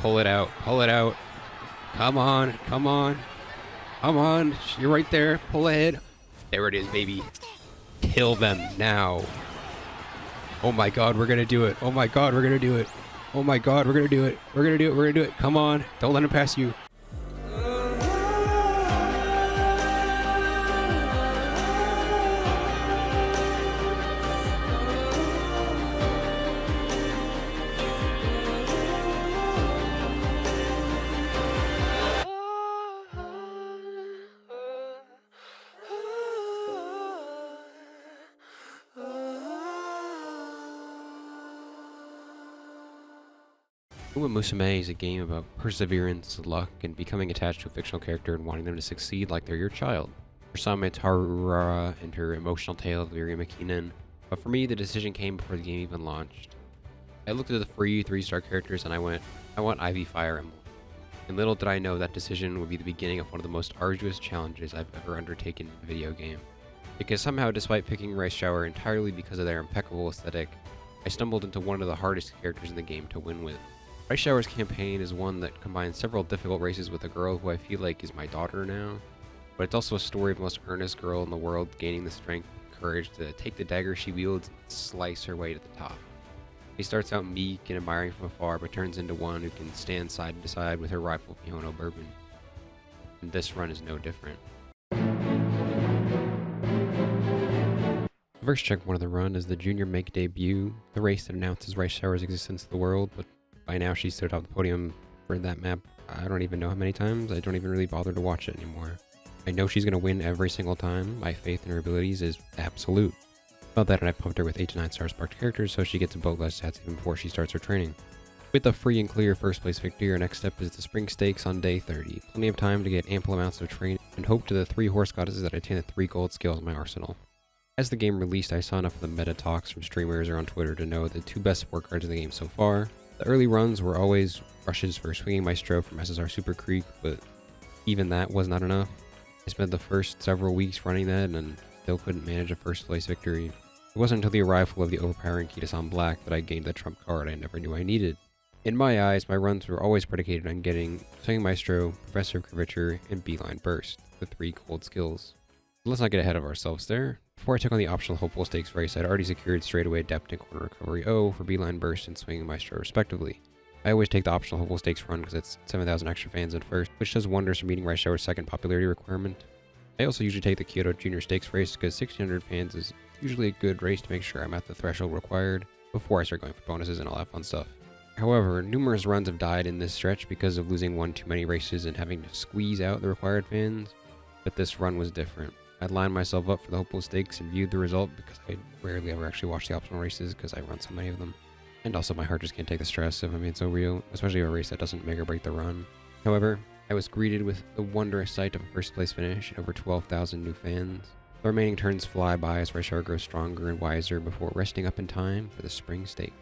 Pull it out. Pull it out. Come on. Come on. Come on. You're right there. Pull ahead. There it is, baby. Kill them now. Oh my god, we're gonna do it. Oh my god, we're gonna do it. Oh my god, we're gonna do it. We're gonna do it. We're gonna do it. Come on. Don't let him pass you. Musume is a game about perseverance, luck, and becoming attached to a fictional character and wanting them to succeed like they're your child. For some, it's Harura and her emotional tale of Makinen, but for me, the decision came before the game even launched. I looked at the free 3-star characters and I went, I want Ivy Fire Emblem. And little did I know that decision would be the beginning of one of the most arduous challenges I've ever undertaken in a video game. Because somehow, despite picking Rice Shower entirely because of their impeccable aesthetic, I stumbled into one of the hardest characters in the game to win with. Rice Shower's campaign is one that combines several difficult races with a girl who I feel like is my daughter now, but it's also a story of the most earnest girl in the world gaining the strength and courage to take the dagger she wields and slice her way to the top. She starts out meek and admiring from afar, but turns into one who can stand side to side with her rival Fiona Bourbon. And this run is no different. The first checkpoint of the run is the Junior Make debut, the race that announces Rice Shower's existence to the world, but by now she stood off the podium for that map I don't even know how many times. I don't even really bother to watch it anymore. I know she's going to win every single time. My faith in her abilities is absolute. About that, and I pumped her with 8 to 9 star sparked characters so she gets a boatload of stats even before she starts her training. With a free and clear first place victory, our next step is the Spring Stakes on day 30. Plenty of time to get ample amounts of training and hope to the 3 horse goddesses that attain the 3 gold skills in my arsenal. As the game released, I saw enough of the meta talks from streamers or on Twitter to know the 2 best support cards in the game so far. The early runs were always rushes for Swinging Maestro from SSR Super Creek, but even that was not enough. I spent the first several weeks running that and still couldn't manage a first place victory. It wasn't until the arrival of the overpowering Kitasan Black that I gained the trump card I never knew I needed. In my eyes, my runs were always predicated on getting Swinging Maestro, Professor of Curvature, and Beeline Burst, the 3 gold skills. But let's not get ahead of ourselves there. Before I took on the optional Hopeful Stakes race, I'd already secured straightaway Adept and Corner Recovery O for Beeline Burst and Swinging Maestro respectively. I always take the optional Hopeful Stakes run because it's 7,000 extra fans at first, which does wonders for meeting Rice Shower's second popularity requirement. I also usually take the Kyoto Junior Stakes race because 1,600 fans is usually a good race to make sure I'm at the threshold required before I start going for bonuses and all that fun stuff. However, numerous runs have died in this stretch because of losing one too many races and having to squeeze out the required fans, but this run was different. I'd lined myself up for the Hopeful Stakes and viewed the result because I rarely ever actually watch the optional races because I run so many of them. And also my heart just can't take the stress if I'm being so real, especially a race that doesn't make or break the run. However, I was greeted with the wondrous sight of a first place finish and over 12,000 new fans. The remaining turns fly by as Rice Shower grows stronger and wiser before resting up in time for the Spring Stakes.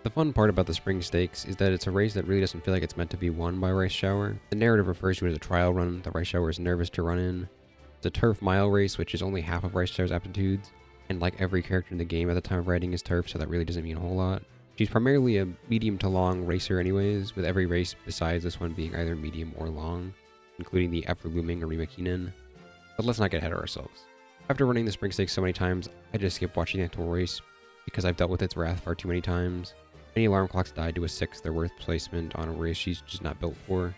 The fun part about the Spring Stakes is that it's a race that really doesn't feel like it's meant to be won by Rice Shower. The narrative refers to it as a trial run that Rice Shower is nervous to run in. It's a turf mile race, which is only half of Rice Shower's aptitudes, and like every character in the game at the time of writing is turf, so that really doesn't mean a whole lot. She's primarily a medium to long racer anyways, with every race besides this one being either medium or long, including the ever-looming Arima Keenan. But let's not get ahead of ourselves. After running the Spring Stakes so many times, I just skip watching the actual race, because I've dealt with its wrath far too many times. Many alarm clocks died to a 6th their worth placement on a race she's just not built for.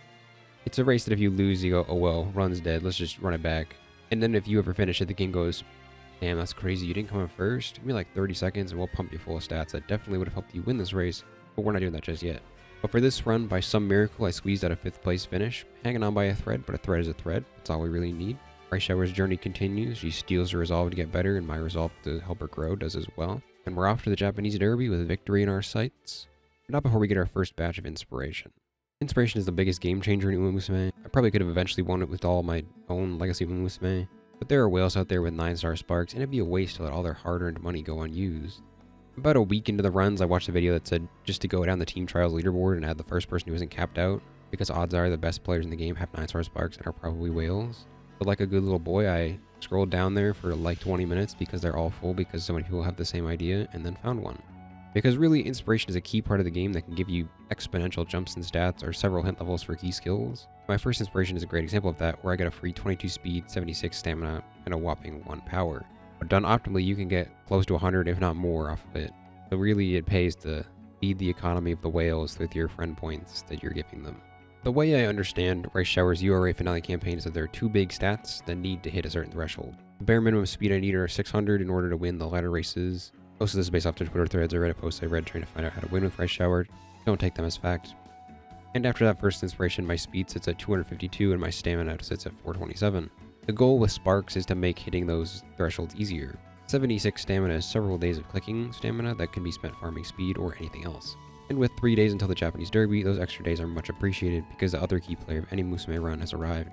It's a race that if you lose, you go, oh well, run's dead, let's just run it back. And then if you ever finish it, the game goes, damn, that's crazy, you didn't come in first? Give me like 30 seconds and we'll pump you full of stats. That definitely would have helped you win this race, but we're not doing that just yet. But for this run, by some miracle, I squeezed out a 5th place finish, hanging on by a thread, but a thread is a thread. That's all we really need. Rice Shower's journey continues. She steals her resolve to get better, and my resolve to help her grow does as well. And we're off to the Japanese Derby with victory in our sights. But not before we get our first batch of inspiration. Inspiration is the biggest game changer in Uma Musume. I probably could have eventually won it with all my own Legacy Uma Musume, but there are whales out there with 9-star sparks, and it'd be a waste to let all their hard-earned money go unused. About a week into the runs, I watched a video that said just to go down the team trials leaderboard and add the first person who isn't capped out, because odds are the best players in the game have 9-star sparks and are probably whales. But like a good little boy, I scrolled down there for like 20 minutes because they're all full because so many people have the same idea, and then found one. Because really, inspiration is a key part of the game that can give you exponential jumps in stats or several hint levels for key skills. My first inspiration is a great example of that, where I get a free 22 speed, 76 stamina, and a whopping 1 power. But done optimally, you can get close to 100, if not more, off of it. So really, it pays to feed the economy of the whales with your friend points that you're giving them. The way I understand Rice Shower's URA finale campaign is that there are 2 big stats that need to hit a certain threshold. The bare minimum speed I need are 600 in order to win the ladder races. Most of this is based off the Twitter threads or Reddit posts I read trying to find out how to win with Rice Shower. Don't take them as fact. And after that first inspiration, my speed sits at 252 and my stamina sits at 427. The goal with Sparks is to make hitting those thresholds easier. 76 stamina is several days of clicking stamina that can be spent farming speed or anything else. And with 3 days until the Japanese Derby, those extra days are much appreciated because the other key player of any Musume run has arrived.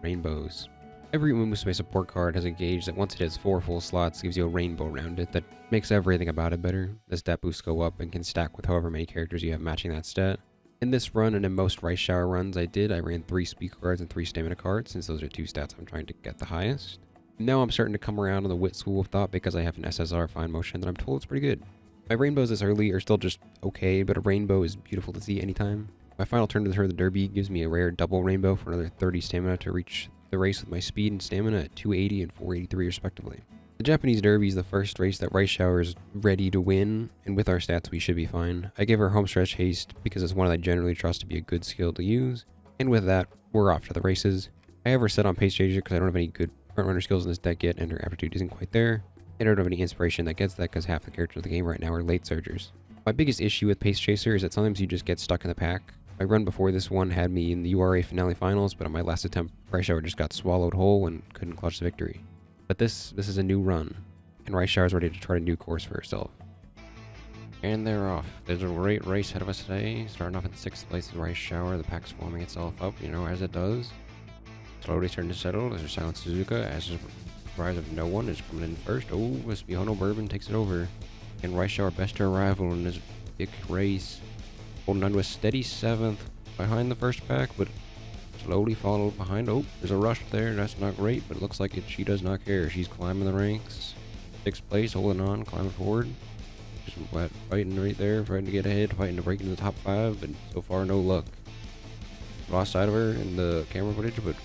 Rainbows. Every Musume support card has a gauge that once it hits 4 full slots gives you a rainbow around it that makes everything about it better. The stat boosts go up and can stack with however many characters you have matching that stat. In this run and in most Rice Shower runs I ran 3 speed cards and 3 stamina cards since those are 2 stats I'm trying to get the highest. Now I'm starting to come around on the wit school of thought because I have an SSR fine motion that I'm told is pretty good. My rainbows this early are still just okay, but a rainbow is beautiful to see anytime. My final turn to the Derby gives me a rare double rainbow for another 30 stamina to reach the race with my speed and stamina at 280 and 483 respectively. The Japanese Derby is the first race that Rice Shower is ready to win, and with our stats we should be fine. I give her homestretch haste because it's one that I generally trust to be a good skill to use, and with that, we're off to the races. I have her set on pace chaser because I don't have any good front runner skills in this deck yet and her aptitude isn't quite there. And I don't have any inspiration that gets that because half the characters of the game right now are late surgers. My biggest issue with Pace Chaser is that sometimes you just get stuck in the pack. My run before this one had me in the URA finale finals, but on my last attempt, Rice Shower just got swallowed whole and couldn't clutch the victory. But this is a new run, and Rice Shower is ready to chart a new course for herself. And they're off. There's a great race ahead of us today. Starting off in 6th place is Rice Shower. The pack's forming itself up, as it does. Slowly starting to settle. There's a Silent Suzuka, as is surprise of no one is coming in first. Oh, Espihono Bourbon takes it over. And Rice Shower best to arrival in this big race. Holding on to a steady 7th behind the first pack, but slowly followed behind. Oh, there's a rush there. That's not great, but it looks like she does not care. She's climbing the ranks. 6th place, holding on, climbing forward. Just fighting right there, fighting to get ahead, fighting to break into the top 5, but so far no luck. Lost sight of her in the camera footage, but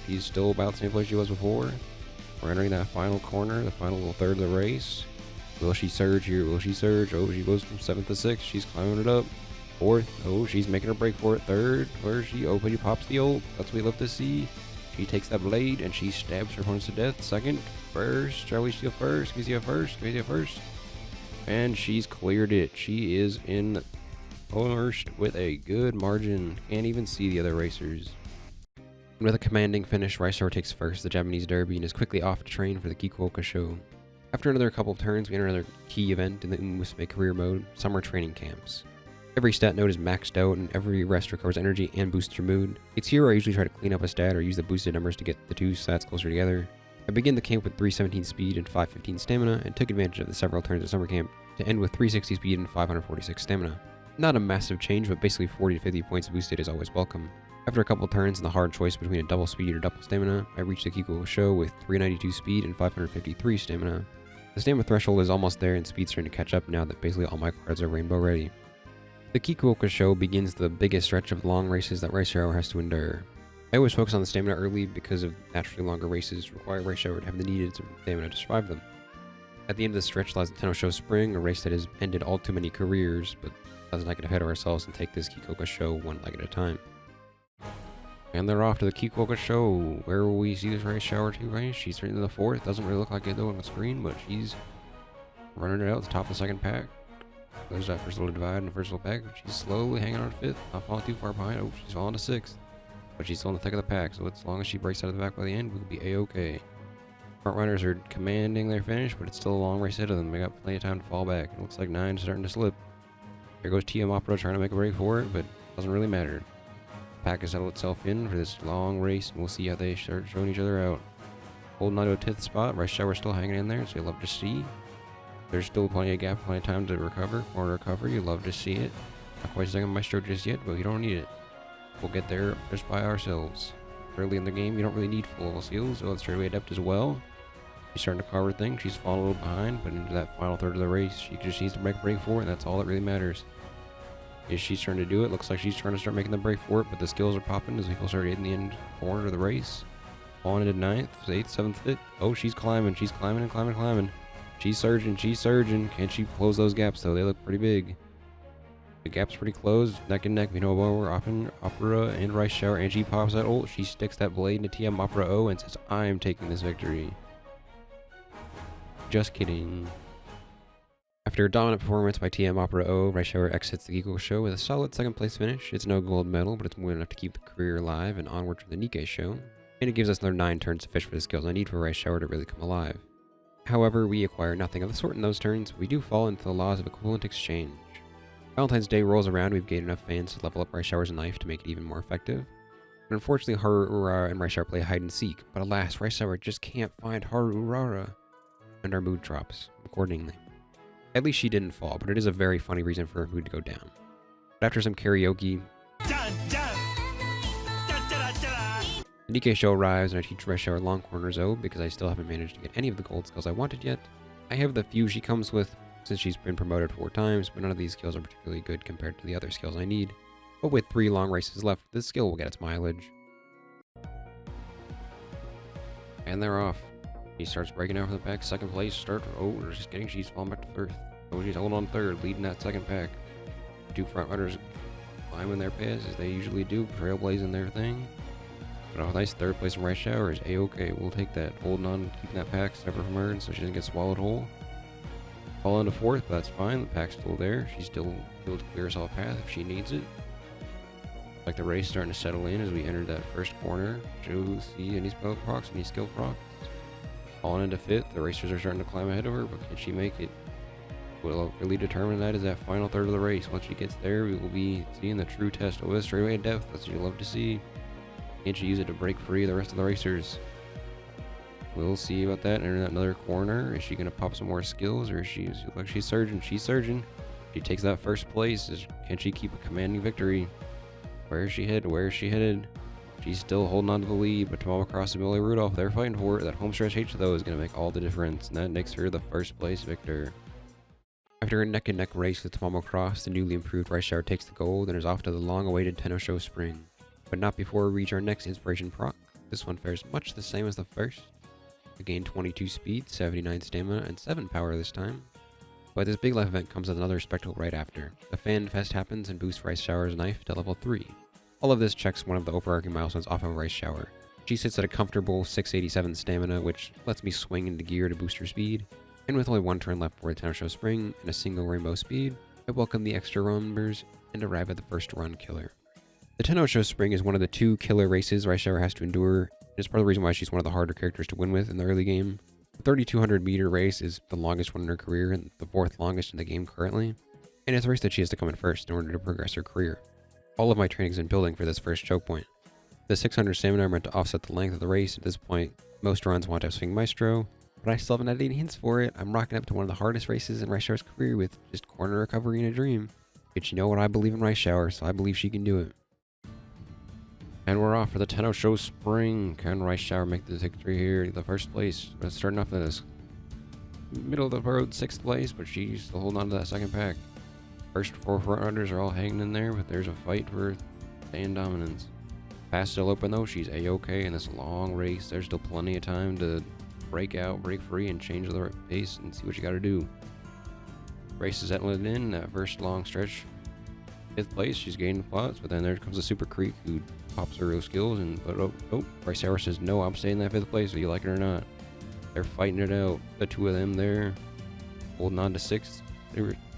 she's still about the same place she was before. We're entering that final corner, the final little third of the race. Will she surge here? Will she surge? Oh, she goes from 7th to 6th. She's climbing it up. 4th. Oh, she's making a break for it. 3rd. Where is she? Oh, but he pops the ult. That's what we love to see. She takes that blade and she stabs her opponents to death. 2nd. 1st. Shall we steal 1st? Can we see a 1st? Can we see a 1st? And she's cleared it. She is in first with a good margin. Can't even see the other racers. With a commanding finish, Rice Shower takes first the Japanese Derby and is quickly off to train for the Kikuoka show. After another couple of turns, we enter another key event in the Musume career mode, summer training camps. Every stat node is maxed out and every rest recovers energy and boosts your mood. It's here where I usually try to clean up a stat or use the boosted numbers to get the 2 stats closer together. I begin the camp with 317 speed and 515 stamina and took advantage of the several turns of summer camp to end with 360 speed and 546 stamina. Not a massive change, but basically 40 to 50 points boosted is always welcome. After a couple turns and the hard choice between a double speed or double stamina, I reached the Kikuoka show with 392 speed and 553 stamina. The stamina threshold is almost there and speed's starting to catch up now that basically all my cards are rainbow ready. The Kikuoka show begins the biggest stretch of long races that Rice Shower has to endure. I always focus on the stamina early because of naturally longer races require Rice Shower to have the needed stamina to survive them. At the end of the stretch lies the Tenno Show Spring, a race that has ended all too many careers, but let's not get ahead of ourselves and take this Kikuoka show one leg at a time. And they're off to the Kikuoka show, where we see this Rice Shower 2 race. She's right into the 4th. Doesn't really look like it though on the screen, but she's running it out at the top of the 2nd pack. There's that first little divide in the first little pack. She's slowly hanging on to 5th, not falling too far behind. Oh, she's falling to 6th. But she's still in the thick of the pack, so as long as she breaks out of the back by the end, we'll be a-okay. Front runners are commanding their finish, but it's still a long race ahead of them. They got plenty of time to fall back. It looks like 9's starting to slip. Here goes TM Opera trying to make a break for it, but it doesn't really matter. The pack has settled itself in for this long race, and we'll see how they start showing each other out. Holding on to a 10th spot, Rice Shower still hanging in there, so you'll love to see. There's still plenty of gap, plenty of time to recover. Corner recovery, you love to see it. Not quite second Maestro just yet, but you don't need it. We'll get there just by ourselves. Early in the game, you don't really need full level skills, so let's try to adept as well. She's starting to carve her thing. She's falling a little behind, but into that final third of the race, she just needs to make a break for it, and that's all that really matters. Is she's trying to do it? Looks like she's trying to start making the break for it, but the skills are popping as we start hitting the end corner of the race. On into 9th, 8th, 7th, 5th. Oh, she's climbing and climbing. She's surging. Can she close those gaps though? They look pretty big. The gap's pretty close, neck and neck. We know we're Opera and Rice Shower, and she pops that ult. She sticks that blade into TM Opera O and says, I am taking this victory. Just kidding. After a dominant performance by TM Opera O, Rice Shower exits the Geeko show with a solid 2nd place finish. It's no gold medal, but it's more enough to keep the career alive and onward to the Nikkei show. And it gives us another 9 turns to fish for the skills I need for Rice Shower to really come alive. However, we acquire nothing of the sort in those turns. We do fall into the laws of equivalent exchange. Valentine's Day rolls around, we've gained enough fans to level up Rice Shower's knife to make it even more effective. But unfortunately, Haru Urara and Rice Shower play hide and seek, but alas, Rice Shower just can't find Haru Urara. And our mood drops accordingly. At least she didn't fall, but it is a very funny reason for her mood to go down. But after some karaoke, the Nikkei show arrives and I teach Rice Shower long corners O because I still haven't managed to get any of the gold skills I wanted yet. I have the few she comes with since she's been promoted 4 times, but none of these skills are particularly good compared to the other skills I need. But with 3 long races left, this skill will get its mileage. And they're off. She starts breaking out from the pack, 2nd place, start. Oh, she's falling back to 1st. Oh, she's holding on 3rd, leading that 2nd pack. 2 front runners climbing their paths as they usually do, trailblazing their thing. But a nice 3rd place from Rice Shower is A-okay. We'll take that. Holding on, keeping that pack separate from her so she doesn't get swallowed whole. Fall into 4th, but that's fine. The pack's still there. She's still able to clear us all path if she needs it. Like the race starting to settle in as we enter that 1st corner. Joe, see any spell procs, any skill procs. Falling into 5th, the racers are starting to climb ahead of her, but can she make it? Will really determine that is that final 3rd of the race. Once she gets there, we will be seeing the true test of a straightaway depth. That's what you love to see. Can she use it to break free of the rest of the racers? We'll see about that. Enter another corner. Is she going to pop some more skills, or is she look like she's surging? She's surging. She takes that 1st place. Can she keep a commanding victory? Where is she headed? She's still holding on to the lead, but Tamama Cross and Billy Rudolph, they're fighting for it. That homestretch H, though, is going to make all the difference, and that makes her the 1st place victor. After a neck-and-neck race with Tamama Cross, the newly improved Rice Shower takes the gold and is off to the long-awaited Tenno Show Spring. But not before we reach our next inspiration proc. This one fares much the same as the first. We gain 22 speed, 79 stamina, and 7 power this time. But this big life event comes with another spectacle right after. The Fan Fest happens and boosts Rice Shower's knife to level 3. All of this checks one of the overarching milestones off of Rice Shower. She sits at a comfortable 687 stamina, which lets me swing into gear to boost her speed. And with only 1 turn left for the Tenno Show Spring and a single rainbow speed, I welcome the extra runners and arrive at the first run killer. The Tenno Show Spring is one of the 2 killer races Rice Shower has to endure. It's part of the reason why she's one of the harder characters to win with in the early game. The 3,200 meter race is the longest one in her career and the 4th longest in the game currently. And it's a race that she has to come in first in order to progress her career. All of my training is in building for this first choke point. The 600 stamina are meant to offset the length of the race. At this point, most runs want to have Swing Maestro, but I still haven't had any hints for it. I'm rocking up to one of the hardest races in Rice Shower's career with just corner recovery in a dream. But you know what, I believe in Rice Shower, so I believe she can do it. And we're off for the Tenno Show Spring. Can Rice Shower make the victory here? The 1st place. We're starting off in this middle of the road, 6th place, but she's still holding on to that 2nd pack. First 4 front runners are all hanging in there, but there's a fight for staying dominance. Pass still open though. She's A-okay in this long race. There's still plenty of time to break out, break free, and change the pace and see what you got to do. Race is settling in that first long stretch. 5th place, she's gaining plots, but then there comes a Super Creek who pops her real skills, and Rice Shower says, no, I'm staying in that 5th place, whether you like it or not. They're fighting it out. The 2 of them there, holding on to 6th.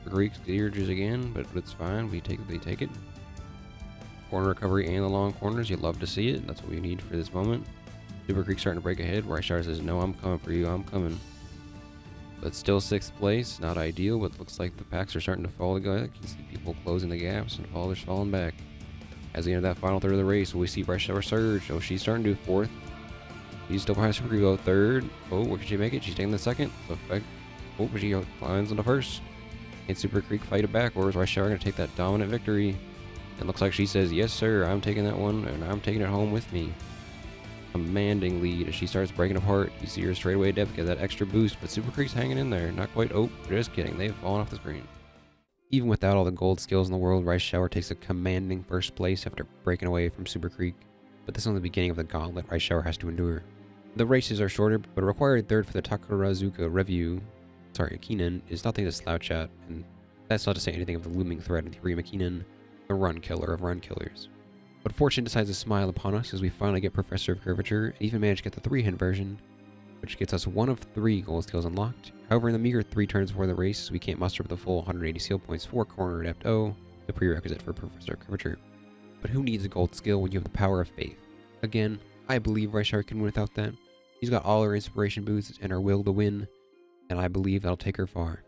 Creek's gearages again, but it's fine. They take it. Corner recovery and the long corners, you love to see it. That's what we need for this moment. Super Creek starting to break ahead. Rice Shower says, no, I'm coming for you. I'm coming. But still 6th place. Not ideal, but looks like the packs are starting to fall together. You can see people closing the gaps and others falling back. As we enter that final 3rd of the race, we see Rice Shower surge. Oh, she's starting to do 4th. She's still behind Super Creek, 3rd. Oh, where can she make it? She's taking the 2nd. But she climbs on the 1st. And Super Creek fight it back, or is Rice Shower going to take that dominant victory? It looks like she says, yes, sir, I'm taking that one, and I'm taking it home with me. A commanding lead. As she starts breaking apart, you see her straightaway depth get that extra boost, but Super Creek's hanging in there. Not quite. Oh, just kidding. They've fallen off the screen. Even without all the gold skills in the world, Rice Shower takes a commanding first place after breaking away from Super Creek. But this is only the beginning of the gauntlet Rice Shower has to endure. The races are shorter, but a required third for the Takarazuka Review, Keenan, is nothing to slouch at, and that's not to say anything of the looming threat of the Arima Keenan, the run killer of run killers. But fortune decides to smile upon us as we finally get Professor of Curvature and even manage to get the 3-hint version, which gets us 1 of 3 gold skills unlocked. However, in the meager 3 turns before the race, we can't muster up the full 180 skill points for Corner Adept O, the prerequisite for Professor of Curvature. But who needs a gold skill when you have the power of faith? Again, I believe Rice Shower can win without that. She's got all her inspiration boosts and her will to win, and I believe that'll take her far.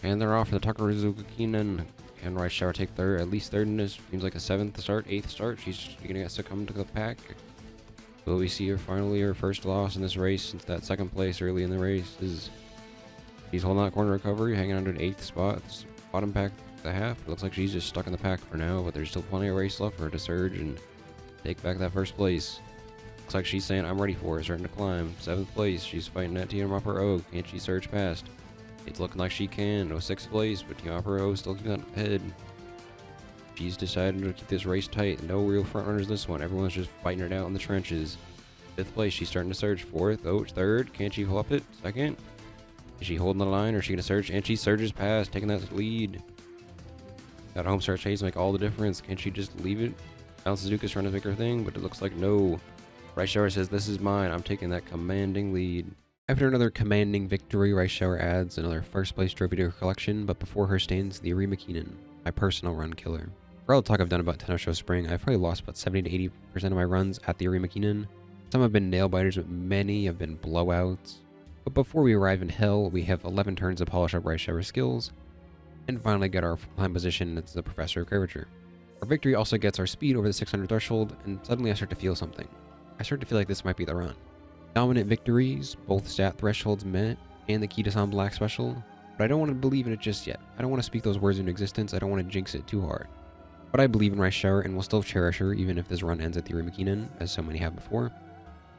And they're off for the Takarazuka Keenan. Can Rice Shower take third, at least third in this? Seems like a 7th start, 8th start. She's gonna get succumb to the pack. Will we see her finally her first loss in this race since that 2nd place early in the race? She's holding out corner recovery, hanging under the 8th spot. It's bottom pack the half. It looks like she's just stuck in the pack for now, but there's still plenty of race left for her to surge and take back that first place. Looks like she's saying, I'm ready for it, starting to climb. 7th place, she's fighting that Team Upper O. Can't she surge past? It's looking like she can. No 6th place, but Team Upper O still keeping that ahead. She's decided to keep this race tight. No real front runners this one. Everyone's just fighting it out in the trenches. 5th place, she's starting to surge. 4th, oh, 3rd. Can she pull up it? 2nd. Is she holding the line or is she going to surge? And she surges past, taking that lead. That home start chase make all the difference. Can she just leave it? Al Suzuka's trying to make her thing, but it looks like no. Rice Shower says, this is mine. I'm taking that commanding lead. After another commanding victory, Rice Shower adds another first place trophy to her collection, but before her stands the Arima Keenan, my personal run killer. For all the talk I've done about Tenno Show Spring, I've probably lost about 70 to 80% of my runs at the Arima Keenan. Some have been nail biters, but many have been blowouts. But before we arrive in Hell, we have 11 turns to polish up Rice Shower skills, and finally get our full-time position as the Professor of Curvature. Our victory also gets our speed over the 600 threshold, and suddenly I start to feel something. I start to feel like this might be the run. Dominant victories, both stat thresholds met, and the Kita-san Black special, but I don't want to believe in it just yet. I don't want to speak those words into existence, I don't want to jinx it too hard. But I believe in Rice Shower and will still cherish her even if this run ends at the Arima Keenan, as so many have before.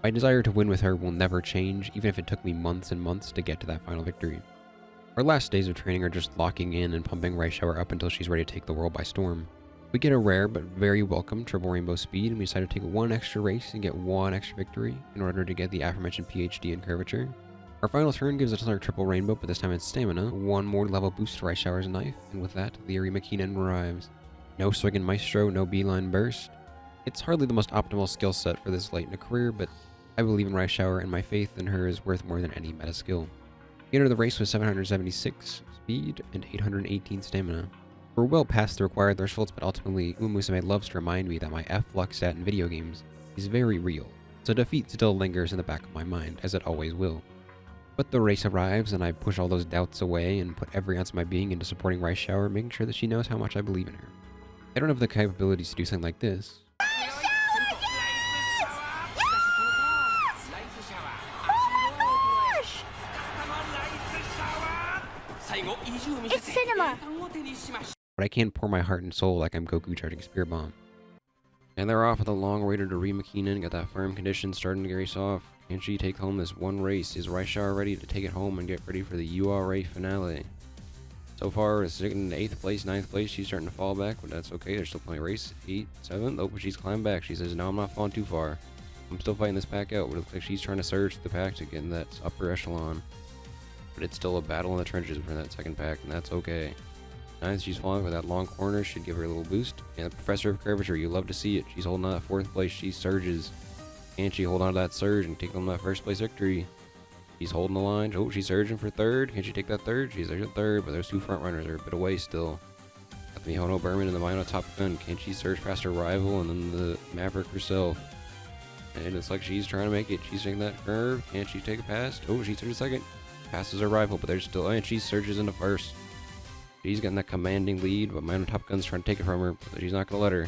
My desire to win with her will never change, even if it took me months and months to get to that final victory. Our last days of training are just locking in and pumping Rice Shower up until she's ready to take the world by storm. We get a rare but very welcome triple rainbow speed, and we decide to take 1 extra race and get 1 extra victory in order to get the aforementioned PhD in curvature. Our final turn gives us another triple rainbow, but this time it's stamina, 1 more level boost to Rice Shower's knife, and with that, the Arima Keenan arrives. No swinging maestro, no beeline burst. It's hardly the most optimal skill set for this late in a career, but I believe in Rice Shower and my faith in her is worth more than any meta skill. We entered the race with 776 speed and 818 stamina. We're well past the required thresholds, but ultimately, Musume loves to remind me that my F-Lux stat in video games is very real, so defeat still lingers in the back of my mind, as it always will. But the race arrives, and I push all those doubts away and put every ounce of my being into supporting Rice Shower, making sure that she knows how much I believe in her. I don't have the capabilities to do something like this, it's cinema! but I can pour my heart and soul like I'm Goku charging Spear Bomb. And they're off with a long-awaited Arima Keenan, got that firm condition starting to race off. Can she take home this one race? Is Rice Shower ready to take it home and get ready for the URA finale? So far, it's sitting in 8th place, 9th place. She's starting to fall back, but that's okay. There's still plenty of race. 8th, 7th. Oh, but she's climbed back. She says, no, I'm not falling too far. I'm still fighting this pack out, but it looks like she's trying to surge the pack to get in that upper echelon. But it's still a battle in the trenches for that second pack, and that's okay. 9th, she's falling for that long corner. Should give her a little boost. And the Professor of Curvature, you love to see it. She's holding on to 4th place. She surges. Can she hold on to that surge and take home that first place victory? She's holding the line. Oh, she's surging for 3rd. Can she take that 3rd? She's surging 3rd, but there's 2 front runners. They're a bit away still. Got the Mihono Berman and the Mino Top Gun. Can she surge past her rival and then the Maverick herself? And it's like she's trying to make it. She's taking that curve. Can she take it past? Oh, she surges 2nd. Passes her rival, but there's still... and she surges into 1st. She's getting that commanding lead, but Mino Top Gun's trying to take it from her, but she's not going to let her.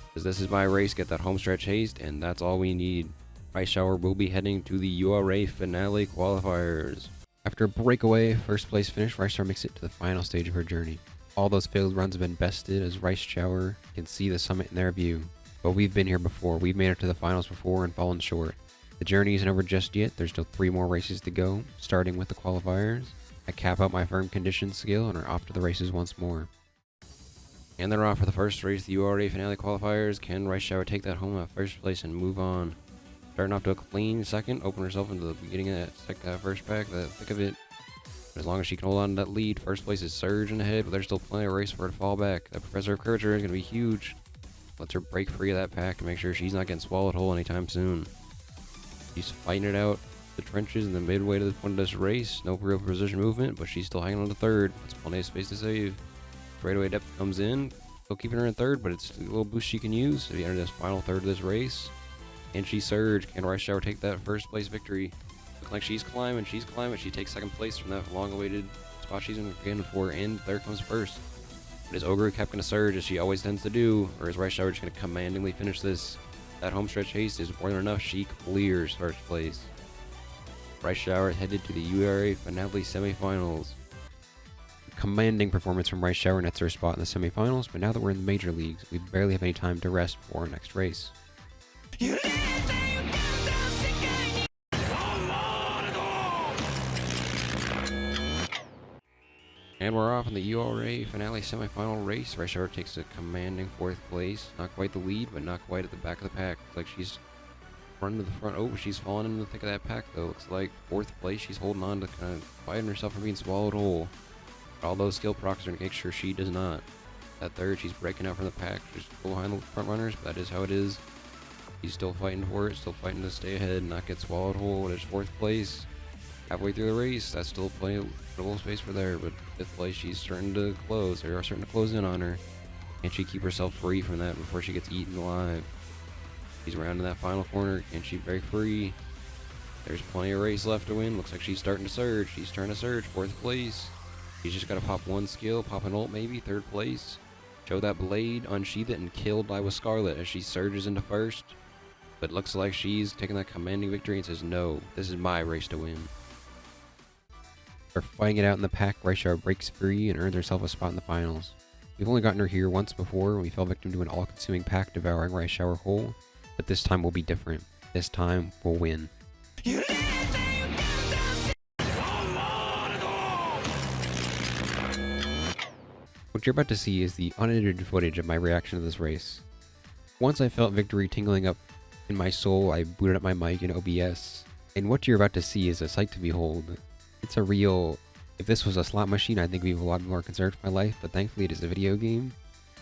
Because this is my race. Get that home stretch haste, and that's all we need. Rice Shower will be heading to the URA finale qualifiers. After a breakaway first place finish, Rice Shower makes it to the final stage of her journey. All those failed runs have been bested as Rice Shower can see the summit in their view. But we've been here before. We've made it to the finals before and fallen short. The journey isn't over just yet. There's still 3 more races to go, starting with the qualifiers. I cap out my firm condition skill and are off to the races once more. And they're off for the first race, the URA finale qualifiers. Can Rice Shower take that home at first place and move on? Starting off to a clean second, open herself into the beginning of that first pack, the thick of it. But as long as she can hold on to that lead, first place is Surge in the head, but there's still plenty of race for her to fall back. That Professor of Curvature is going to be huge. Lets her break free of that pack to make sure she's not getting swallowed whole anytime soon. She's fighting it out the trenches in the midway to the point of this race. No real precision movement, but she's still hanging on to third. It's plenty of space to save. Straightaway depth comes in. Still keeping her in third, but it's a little boost she can use if you enter this final third of this race. And she Surge. Can Rice Shower take that first place victory? Looks like she's climbing. She takes second place from that long-awaited spot she's in for, and there comes first. But is Ogre kept going to Surge as she always tends to do, or is Rice Shower just going to commandingly finish this? That homestretch haste is more than enough. She clears first place. Rice Shower headed to the URA finale semifinals. Commanding performance from Rice Shower nets her spot in the semifinals, but now that we're in the major leagues, we barely have any time to rest before our next race. And we're off in the URA finale semifinal race. Rice Shower takes a commanding 4th place. Not quite the lead, but not quite at the back of the pack. Looks like she's running to the front. Oh, she's falling into the thick of that pack, though. Looks like 4th place. She's holding on to kind of fighting herself from being swallowed whole. But all those skill procs are going to make sure she does not. At third, she's breaking out from the pack. She's still behind the front runners, but that is how it is. She's still fighting for it, still fighting to stay ahead and not get swallowed whole. It is 4th place. Halfway through the race, that's still plenty of space for there, but 5th place, she's starting to close. They are starting to close in on her. Can she keep herself free from that before she gets eaten alive? She's rounding that final corner. Can she break free? There's plenty of race left to win. Looks like she's starting to surge. She's trying to surge. 4th place. She's just got to pop one skill, pop an ult maybe. 3rd place. Show that blade, unsheath it, and kill Die with Scarlet as she surges into first. But looks like she's taking that commanding victory and says, no, this is my race to win. They're fighting it out in the pack. Rice Shower breaks free and earns herself a spot in the finals. We've only gotten her here once before when we fell victim to an all-consuming pack devouring Rice Shower whole, but this time will be different. This time we'll win. What you're about to see is the unedited footage of my reaction to this race. Once I felt victory tingling up in my soul, I booted up my mic in OBS, and what you're about to see is a sight to behold. It's a real... If this was a slot machine, I think we'd have a lot more concerned for my life, but thankfully it is a video game,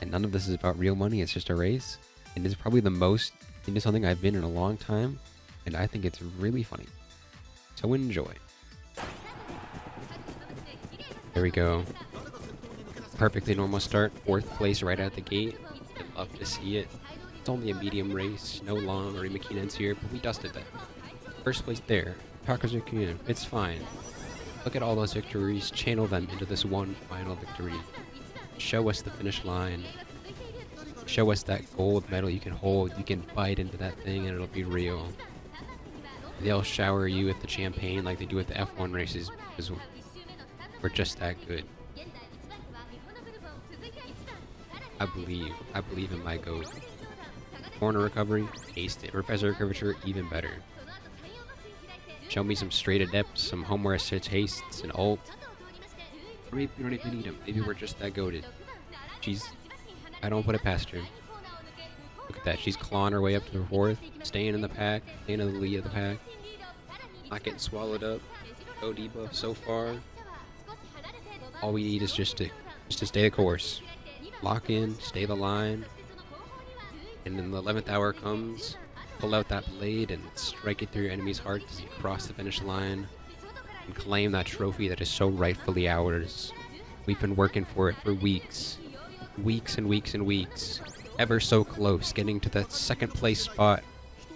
and none of this is about real money, it's just a race. And it's probably the most into something I've been in a long time, and I think it's really funny. So enjoy. There we go. Perfectly normal start, 4th place right out the gate. I'd love to see it. It's only a medium race, no long or McKinnon's here, but we dusted that. First place there. Packers are community. It's fine. Look at all those victories, channel them into this one final victory. Show us the finish line. Show us that gold medal you can hold. You can bite into that thing and it'll be real. They'll shower you with the champagne like they do at the F1 races because we're just that good. I believe in my goat. Corner recovery, aced it. Professor Curvature, even better. Show me some straight adept, some homeware assist hastes, and ult. Or maybe we don't even need them. Maybe we're just that goated. I don't put it past her. Look at that. She's clawing her way up to the 4th, staying in the pack, staying in the lead of the pack. Not getting swallowed up. No debuff so far. All we need is just to stay the course. Lock in, stay the line. And then the 11th hour comes. Pull out that blade and strike it through your enemy's heart as you cross the finish line and claim that trophy that is so rightfully ours. We've been working for it for weeks. Weeks and weeks and weeks. Ever so close, getting to that 2nd place spot.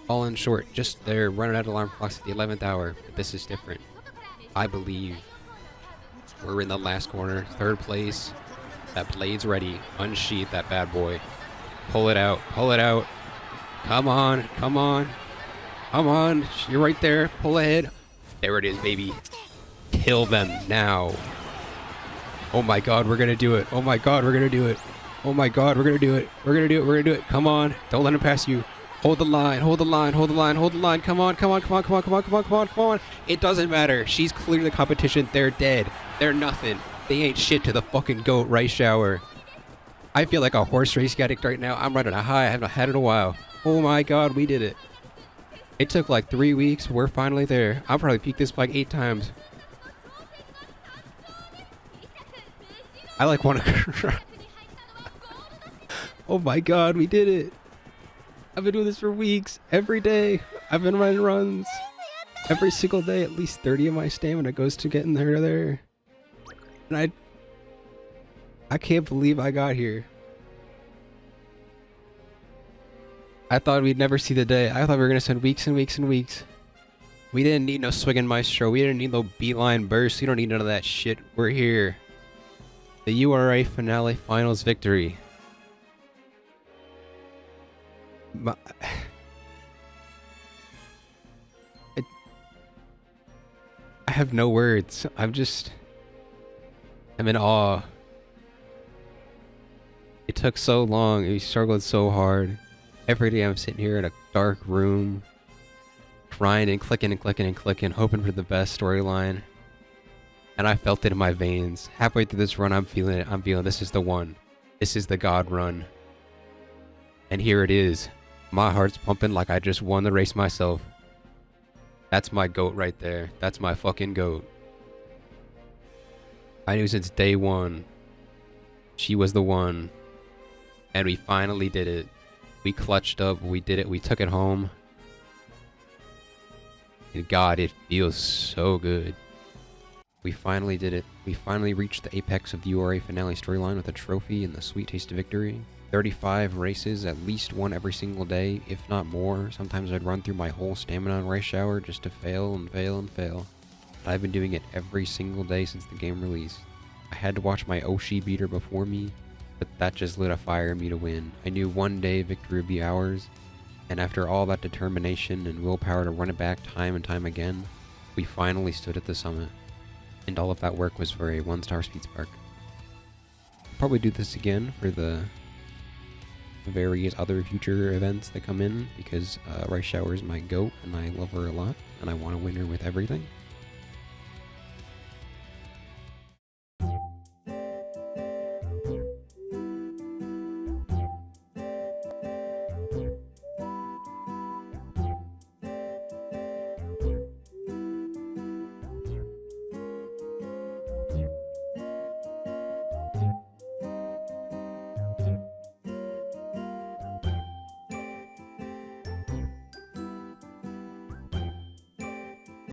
Falling short, just there, running out alarm clocks at the 11th hour. But this is different. I believe. We're in the last corner, 3rd place. That blade's ready. Unsheath that bad boy. Pull it out. Pull it out. Come on, come on, come on, you're right there, pull ahead. There it is, baby. Kill them now. Oh my god, we're gonna do it. Oh my god, we're gonna do it. Oh my god, we're gonna do it. We're gonna do it. We're gonna do it. Come on. Don't let him pass you. Hold the line. Hold the line. Hold the line. Hold the line. Come on. Come on. Come on. Come on. Come on. Come on. Come on. Come on. It doesn't matter. She's clear the competition. They're dead. They're nothing. They ain't shit to the fucking goat rice shower. I feel like a horse race addict right now. I'm running a high. I haven't had it in a while. Oh my god, we did it. It took like 3 weeks. We're finally there. I'll probably peak this like 8 times. I like want to cry. Oh my god, we did it. I've been doing this for weeks. Every day. I've been running runs. Every single day, at least 30 of my stamina goes to getting there. And I can't believe I got here. I thought we'd never see the day. I thought we were gonna spend weeks and weeks and weeks. We didn't need no swinging maestro. We didn't need no beeline burst. We don't need none of that shit. We're here. The URA finale finals victory. I have no words. I'm in awe. It took so long. We struggled so hard. Every day I'm sitting here in a dark room, crying and clicking and clicking and clicking, hoping for the best storyline. And I felt it in my veins. Halfway through this run, I'm feeling it. I'm feeling this is the one. This is the God run. And here it is. My heart's pumping like I just won the race myself. That's my goat right there. That's my fucking goat. I knew since day one, she was the one. And we finally did it. We clutched up. We did it. We took it home. And God, it feels so good. We finally did it. We finally reached the apex of the URA finale storyline with a trophy and the sweet taste of victory. 35 races, at least one every single day, if not more. Sometimes I'd run through my whole stamina on race shower just to fail and fail and fail. But I've been doing it every single day since the game released. I had to watch my Oshi beat her before me, but that just lit a fire in me to win. I knew one day victory would be ours, and after all that determination and willpower to run it back time and time again, we finally stood at the summit. And all of that work was for a 1-star speed spark. I'll probably do this again for the various other future events that come in, because Rice Shower is my goat and I love her a lot and I want to win her with everything.